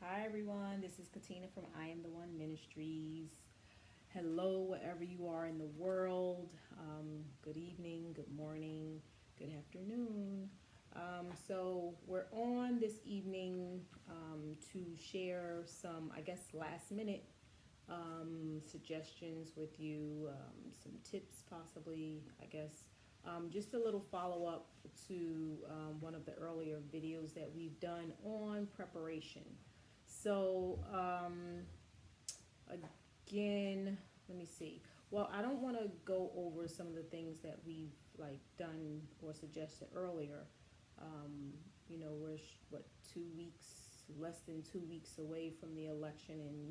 Hi everyone, this is Katina from I Am the One Ministries. Hello, wherever you are in the world. Good evening, good morning, good afternoon. So, we're on this evening to share some, I guess, last minute suggestions with you, some tips possibly, I guess. Just a little follow up to one of the earlier videos that we've done on preparation. So, again, let me see. Well, I don't want to go over some of the things that we've like done or suggested earlier. Um, we're what 2 weeks, less than 2 weeks away from the election, and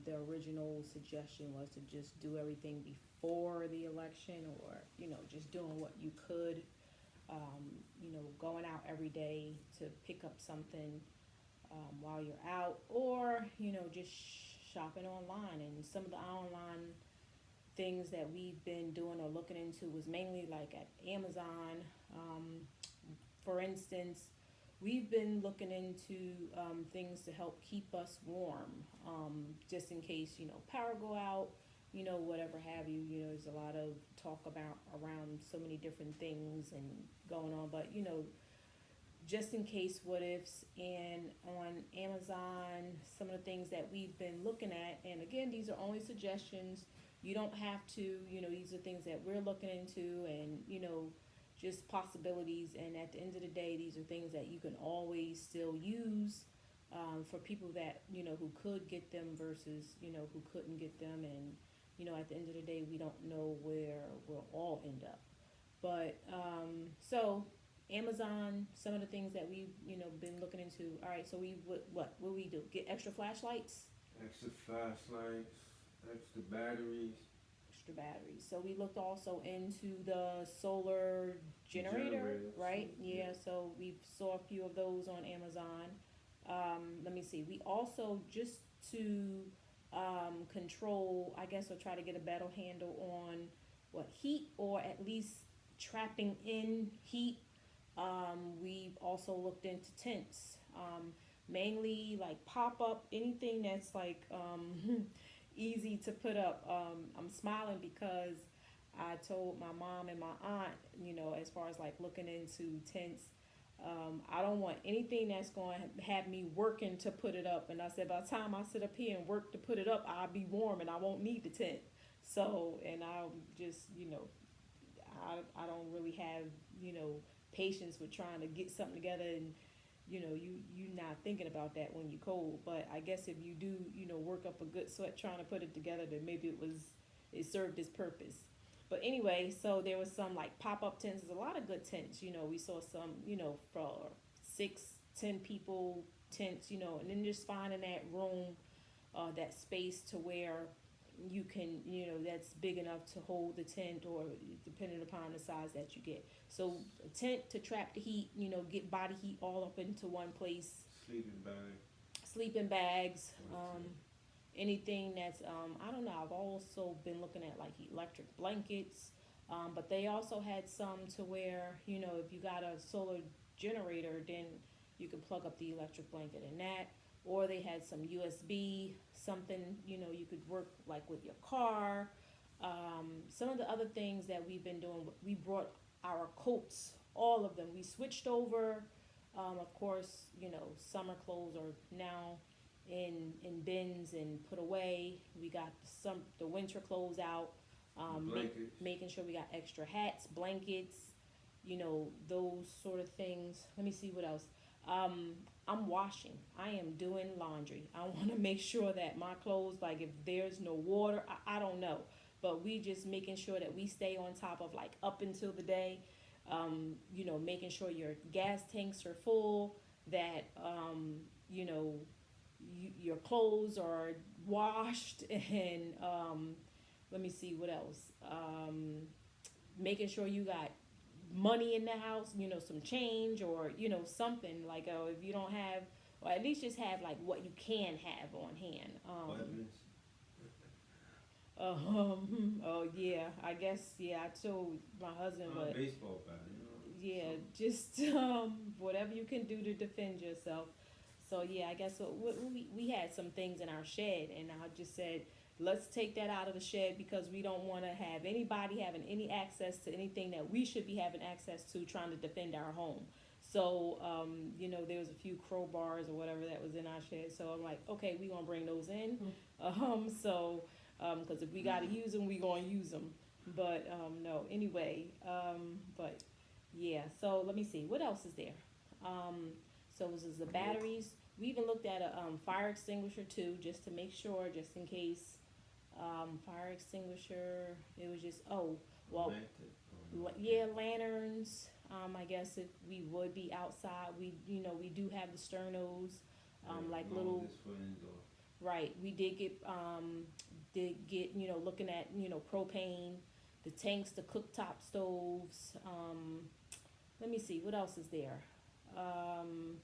the original suggestion was to just do everything before the election, or just doing what you could. Going out every day to pick up something while you're out, or just shopping online. And some of the online things that we've been doing or looking into was mainly like at Amazon. For instance, we've been looking into things to help keep us warm, just in case power go out, whatever have you. There's a lot of talk about around so many different things and going on, but just in case what ifs. And on Amazon, some of the things that we've been looking at, and again, these are only suggestions. You don't have to, these are things that we're looking into, and just possibilities. And at the end of the day, these are things that you can always still use for people that who could get them versus who couldn't get them. And at the end of the day, we don't know where we'll all end up. But so Amazon, some of the things that we've been looking into. All right, so what will we do? Get extra flashlights, Extra flashlights, extra batteries. extra batteries. So we looked also into the solar generator, right? Yeah. So we saw a few of those on Amazon. Let me see. We also just to control, I guess, or try to get a better handle on what heat, or at least trapping in heat. We've also looked into tents, mainly like pop up, anything that's like easy to put up. I'm smiling because I told my mom and my aunt, as far as like looking into tents, I don't want anything that's going to have me working to put it up. And I said, by the time I sit up here and work to put it up, I'll be warm and I won't need the tent. So, and I'll just, I don't really have, patience with trying to get something together, and you not thinking about that when you cold. But I guess if you do work up a good sweat trying to put it together, then maybe it served its purpose. But anyway, so there was some like pop-up tents. There's a lot of good tents. We saw some for 6, 10 people tents. And then just finding that room, that space to where you can, that's big enough to hold the tent, or depending upon the size that you get. So a tent to trap the heat, get body heat all up into one place. Sleeping bag. Sleeping bags, Or anything that's, I don't know. I've also been looking at like electric blankets, but they also had some to where, if you got a solar generator, then you can plug up the electric blanket in that. Or they had some USB, something, you could work like with your car. Some of the other things that we've been doing, we brought our coats, all of them. We switched over. Of course, summer clothes are now in bins and put away. We got the winter clothes out. Making sure we got extra hats, blankets, those sort of things. Let me see what else. I'm washing. I am doing laundry. I want to make sure that my clothes, like if there's no water, I don't know. But we just making sure that we stay on top of like up until the day, making sure your gas tanks are full, that, your clothes are washed, and let me see what else. Making sure you got money in the house, some change, or something like, if you don't have, or at least just have like what you can have on hand. weapons. Oh yeah, I guess, yeah. I told my husband, but Baseball bat. yeah, So just whatever you can do to defend yourself. So yeah, I guess what we had some things in our shed, and I just said let's take that out of the shed because we don't want to have anybody having any access to anything that we should be having access to trying to defend our home. So there was a few crowbars or whatever that was in our shed. So I'm like, okay, we gonna bring those in. Because if we gotta use them, we gonna use them. But no, anyway. But yeah. So let me see, what else is there? So this is the batteries. We even looked at a fire extinguisher too, just to make sure, just in case. Fire extinguisher. It was just yeah, lanterns. I guess if we would be outside, we do have the sternos, like little. Right. We did get looking at propane, the tanks, the cooktop stoves. Let me see what else is there. Um,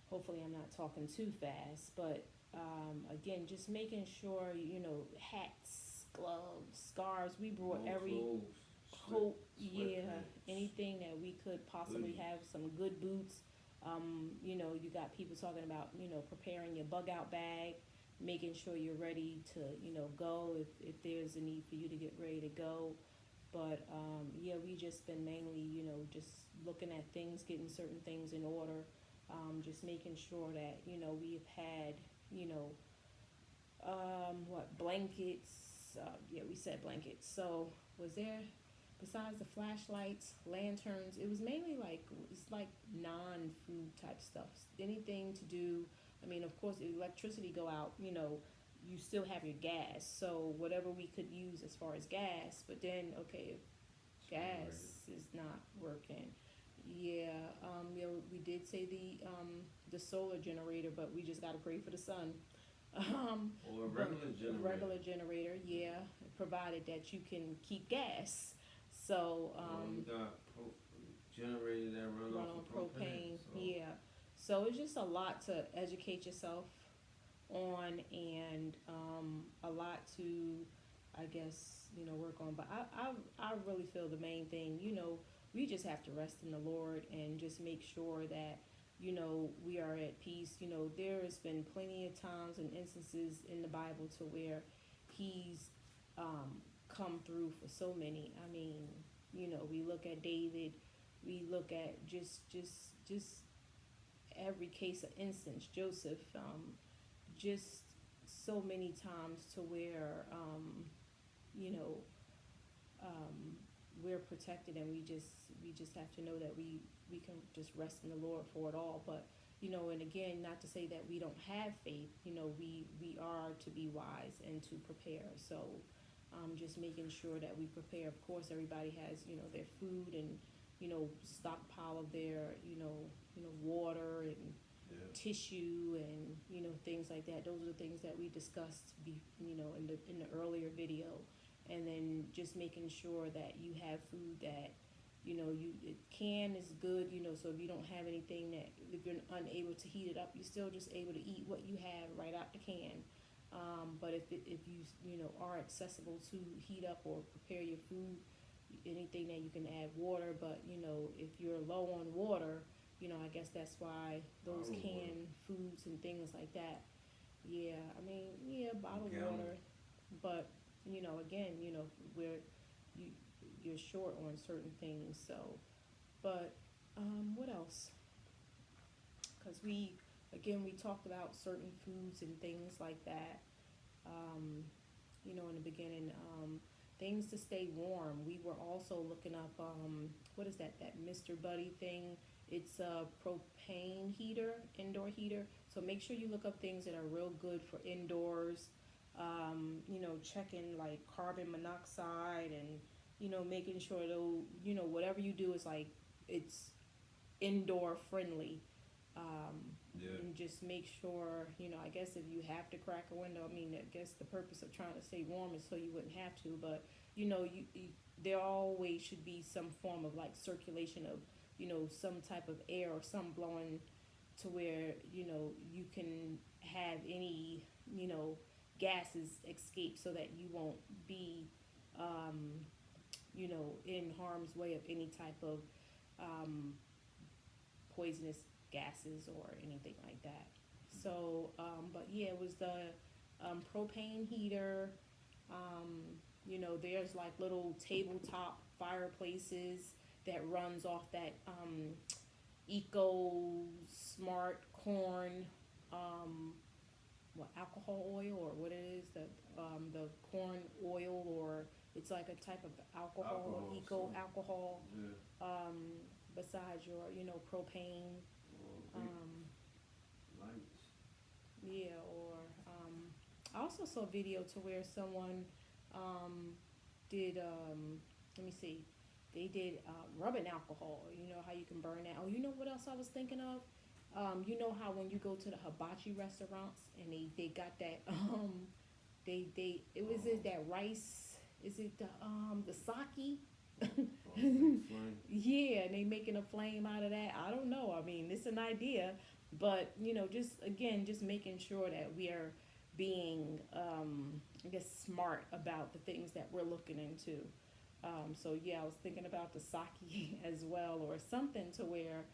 Hopefully I'm not talking too fast, but again, just making sure hats, gloves, scarves. We brought every coat, yeah, anything that we could possibly have. Some good boots. You got people talking about preparing your bug out bag, making sure you're ready to go if there's a need for you to get ready to go. But yeah, we just been mainly just looking at things, getting certain things in order, just making sure that we've had what blankets. Yeah, we said blankets. So was there, besides the flashlights, lanterns? It was mainly like it's like non-food type stuff. Anything to do. I mean, of course, if electricity go out, you still have your gas. So whatever we could use as far as gas, but then okay, if gas is not working. Yeah, we did say the solar generator, but we just gotta pray for the sun. Or a regular generator. Regular generator, yeah, provided that you can keep gas. So we got generator that run off of propane. So. Yeah. So it's just a lot to educate yourself on, and a lot to, I guess, work on. But I really feel the main thing, we just have to rest in the Lord and just make sure that we are at peace. There has been plenty of times and instances in the Bible to where He's come through for so many. I mean, we look at David, we look at just every case of instance, Joseph, just so many times to where you know we're protected, and we just have to know that we can just rest in the Lord for it all. But and again, not to say that we don't have faith. We are to be wise and to prepare. So just making sure that we prepare. Of course, everybody has their food and stockpile of their water and tissue and things like that. Those are the things that we discussed in the earlier video. And then just making sure that you have food that can is good, so if you don't have anything, that if you're unable to heat it up, you're still just able to eat what you have right out the can. But if you are accessible to heat up or prepare your food, anything that you can add water. But if you're low on water, I guess that's why those canned foods and things like that. Yeah, I mean, bottled water. But again, where you're short on certain things. So, but what else? Because we talked about certain foods and things like that. In the beginning, things to stay warm. We were also looking up what is that Mr. Buddy thing? It's a propane heater, indoor heater. So make sure you look up things that are real good for indoors. Checking like carbon monoxide and making sure though whatever you do is like it's indoor friendly. And just make sure I guess if you have to crack a window, I mean, I guess the purpose of trying to stay warm is so you wouldn't have to. But you there always should be some form of like circulation of some type of air or something blowing to where you can have any gases escape, so that you won't be in harm's way of any type of poisonous gases or anything like that. So, but yeah, it was the propane heater. There's like little tabletop fireplaces that runs off that eco smart corn, um, what, alcohol oil, or what it is, the corn oil, or it's like a type of alcohol, eco alcohol. Yeah. Besides your propane. Um, Lights. yeah, or I also saw a video to where someone did let me see, they did rubbing alcohol. You know how you can burn that. Oh, you know what else I was thinking of? You know how when you go to the hibachi restaurants and they got that they it was it that rice, is it the sake? Yeah, and they making a flame out of that. I don't know. I mean, it's an idea, but just making sure that we are being, I guess, smart about the things that we're looking into. So yeah, I was thinking about the sake as well, or something to where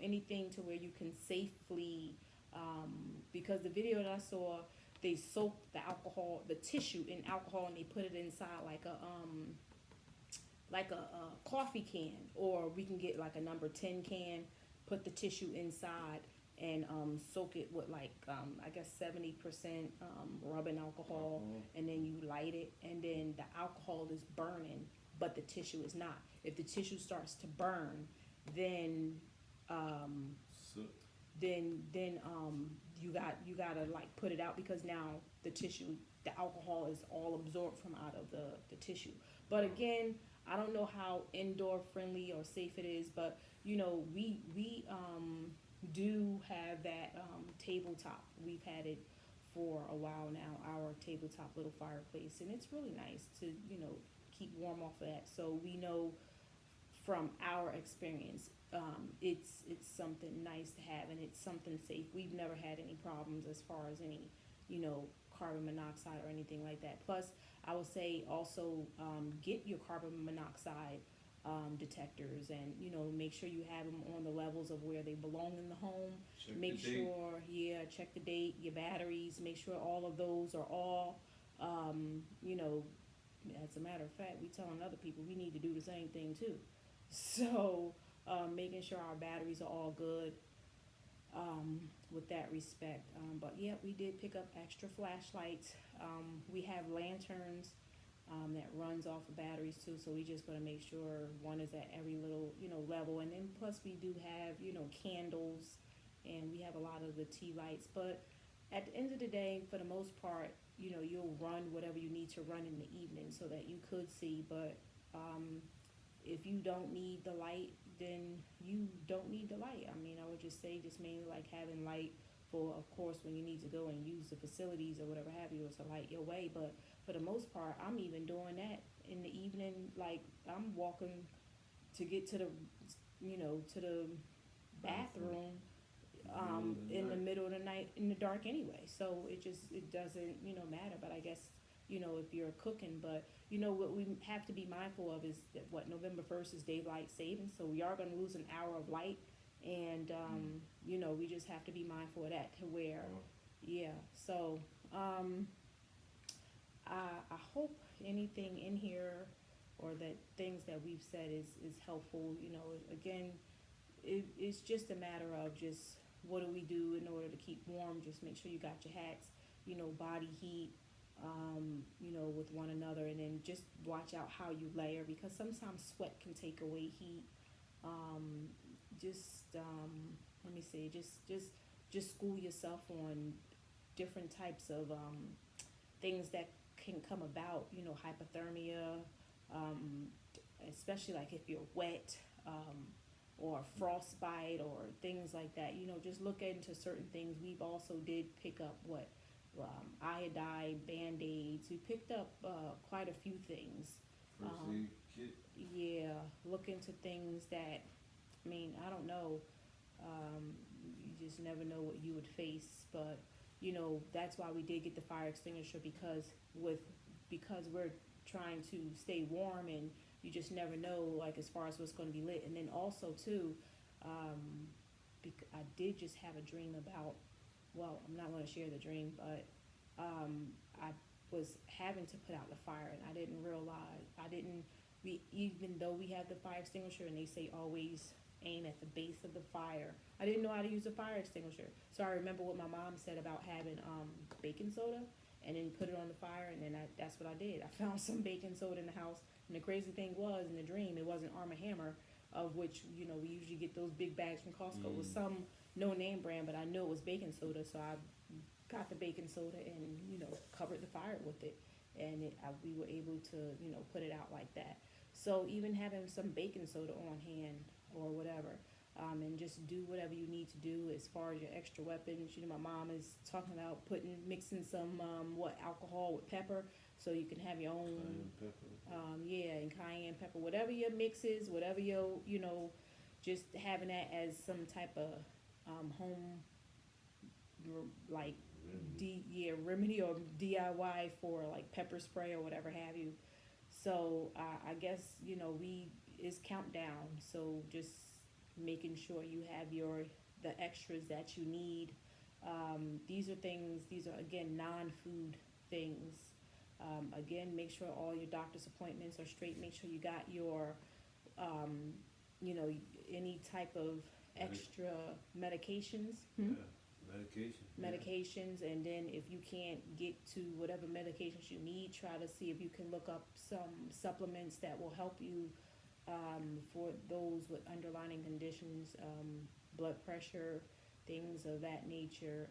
anything to where you can safely, because the video that I saw, they soaked the alcohol, the tissue in alcohol, and they put it inside like a coffee can, or we can get like a number 10 can, put the tissue inside and soak it with like I guess 70% rubbing alcohol, and then you light it, and then the alcohol is burning, but the tissue is not. If the tissue starts to burn, then So, you gotta like put it out, because now the alcohol is all absorbed from out of the tissue. But again, I don't know how indoor friendly or safe it is, but we do have that tabletop. We've had it for a while now, our tabletop little fireplace, and it's really nice to keep warm off of that. So we know from our experience, it's something nice to have, and it's something safe. We've never had any problems as far as any, carbon monoxide or anything like that. Plus, I would say also get your carbon monoxide detectors, and make sure you have them on the levels of where they belong in the home. check Make the date. sure, yeah, check the date, your batteries. Make sure all of those are all, as a matter of fact, we telling other people we need to do the same thing too. So, making sure our batteries are all good, with that respect. But yeah, we did pick up extra flashlights. We have lanterns that runs off of batteries too, so we just gotta make sure one is at every little level, and then plus we do have candles, and we have a lot of the tea lights. But at the end of the day, for the most part, you'll run whatever you need to run in the evening so that you could see. But if you don't need the light, then you don't need the light. I mean, I would just say just mainly like having light for, of course, when you need to go and use the facilities or whatever have you, or to light your way. But for the most part, I'm even doing that in the evening. Like, I'm walking to get to the bathroom in the middle of the night in the dark anyway. So it doesn't matter. But I guess if you're cooking, but what we have to be mindful of is that November 1st is daylight savings, so we are going to lose an hour of light, and we just have to be mindful of that, to where yeah. So I hope anything in here, or that things that we've said is helpful. Again, it's just a matter of just what do we do in order to keep warm. Just make sure you got your hats, body heat, with one another, and then just watch out how you layer, because sometimes sweat can take away heat. Let me see, just school yourself on different types of things that can come about, hypothermia, especially like if you're wet, or frostbite or things like that. Just look into certain things. We've also did pick up iodine, Band-Aids. We picked up quite a few things. First aid kit. Yeah, look into things that, I mean, I don't know. You just never know what you would face, but that's why we did get the fire extinguisher, because we're trying to stay warm, and you just never know, like, as far as what's going to be lit. And then also too, I did just have a dream about, well, I'm not going to share the dream, but I was having to put out the fire, and I didn't realize, even though we have the fire extinguisher and they say always aim at the base of the fire, I didn't know how to use a fire extinguisher. So I remember what my mom said about having baking soda and then put it on the fire, and then that's what I did. I found some baking soda in the house, and the crazy thing was, in the dream, it wasn't Arm & Hammer, of which, we usually get those big bags from Costco. It was some no name brand, but I knew it was baking soda, so I got the baking soda and, covered the fire with it. And we were able to, put it out like that. So even having some baking soda on hand or whatever, and just do whatever you need to do as far as your extra weapons. My mom is talking about mixing some, alcohol with pepper, so you can have your own, cayenne pepper. and cayenne pepper, whatever your mix is, whatever your, just having that as some type of, home, like, remedy or DIY for like pepper spray or whatever have you. So I guess it's countdown. So just making sure you have the extras that you need. These are again non-food things. Again, make sure all your doctor's appointments are straight. Make sure you got your any type of extra medications. Yeah. Medications, and then if you can't get to whatever medications you need, try to see if you can look up some supplements that will help you for those with underlying conditions, blood pressure, things of that nature.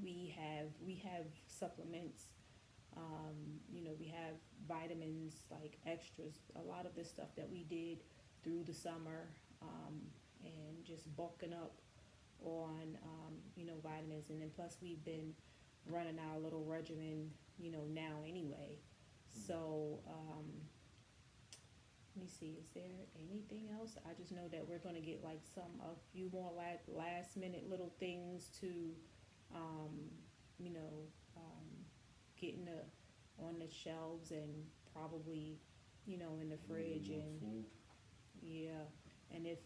We have supplements. We have vitamins, like extras. A lot of the stuff that we did through the summer, and just bulking up on vitamins, and then plus we've been running our little regimen now anyway. So let me see, is there anything else? I just know that we're going to get like a few more last minute little things to getting on the shelves, and probably in the fridge, and yeah. And if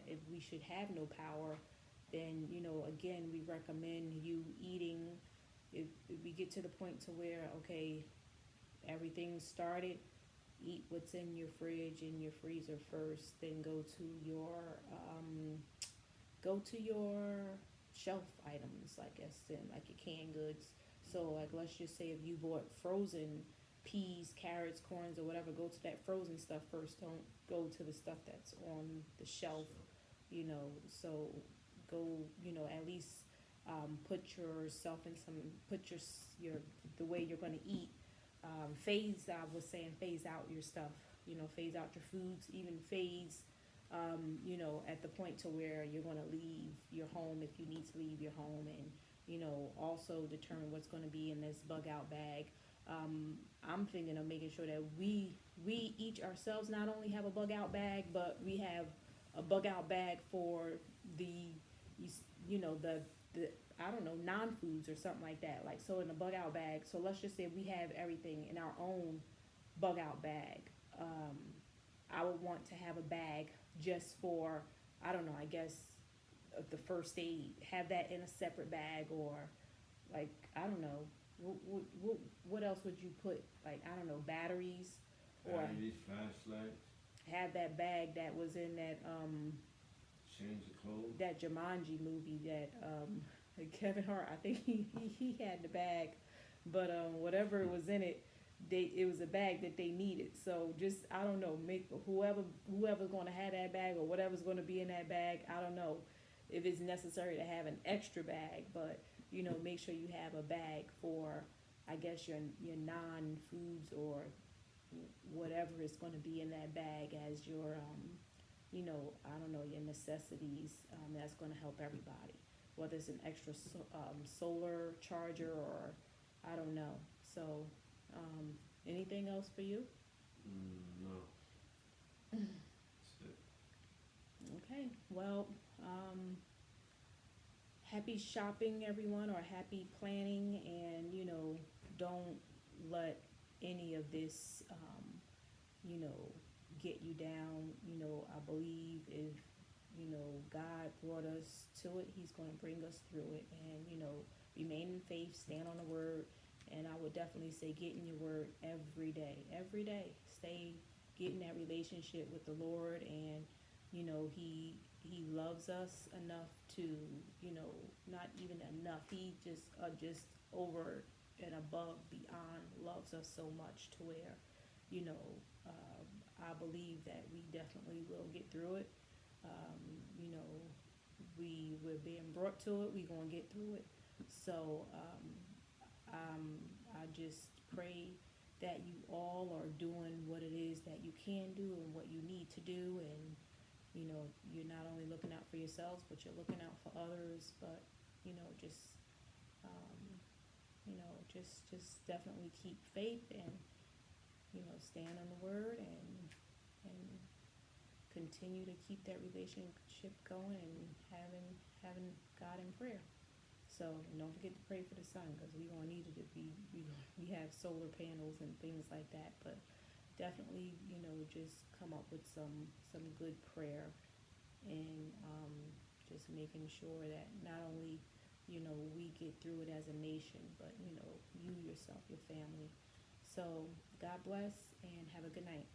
if we should have no power, then again, we recommend you eating. If we get to the point to where, okay, everything's started, eat what's in your fridge and your freezer first, then go to your shelf items, I guess, and like your canned goods. So like, let's just say if you bought frozen peas, carrots, corns, or whatever, go to that frozen stuff first. Don't go to the stuff that's on the shelf. So go, at least put yourself in the way you're going to eat. I was saying phase out your stuff. Phase out your foods. Even phase, at the point to where you're going to leave your home if you need to leave your home, and also determine what's going to be in this bug out bag. I'm thinking of making sure that we each ourselves not only have a bug out bag, but we have a bug out bag for the I don't know, non-foods or something like that. Like, so in the bug out bag, so let's just say we have everything in our own bug out bag. I would want to have a bag just for, I don't know, I guess the first aid. Have that in a separate bag, or like, I don't know. What else would you put? Like, I don't know, batteries, or flashlights. Have that bag that was in that Change of clothes. that Jumanji movie that Kevin Hart. I think he had the bag, but whatever was in it, it was a bag that they needed. So just, I don't know, make whoever's going to have that bag, or whatever's going to be in that bag. I don't know if it's necessary to have an extra bag, but make sure you have a bag for, I guess, your non-foods, or whatever is going to be in that bag as your, I don't know, your necessities. That's going to help everybody, whether it's an extra solar charger, or I don't know. So, anything else for you? No. That's it. Okay. Well, happy shopping, everyone, or happy planning, and don't let any of this get you down. I believe if God brought us to it. He's going to bring us through it. And, remain in faith, stand on the word. And I would definitely say get in your word every day. Every day. Stay, get in that relationship with the Lord. And, he loves us enough to, not even enough. He just over and above, beyond loves us so much to where, you know, I believe that we definitely will get through it. Um, you know, we're being brought to it. We're gonna get through it. So I just pray that you all are doing what it is that you can do and what you need to do, and you're not only looking out for yourselves, but you're looking out for others. But just um, just definitely keep faith and stand on the word and continue to keep that relationship going and having God in prayer. So and don't forget to pray for the sun, because we're gonna need it if we have solar panels and things like that. But definitely just come up with some good prayer, and just making sure that not only we get through it as a nation, but you yourself, your family. So God bless and have a good night.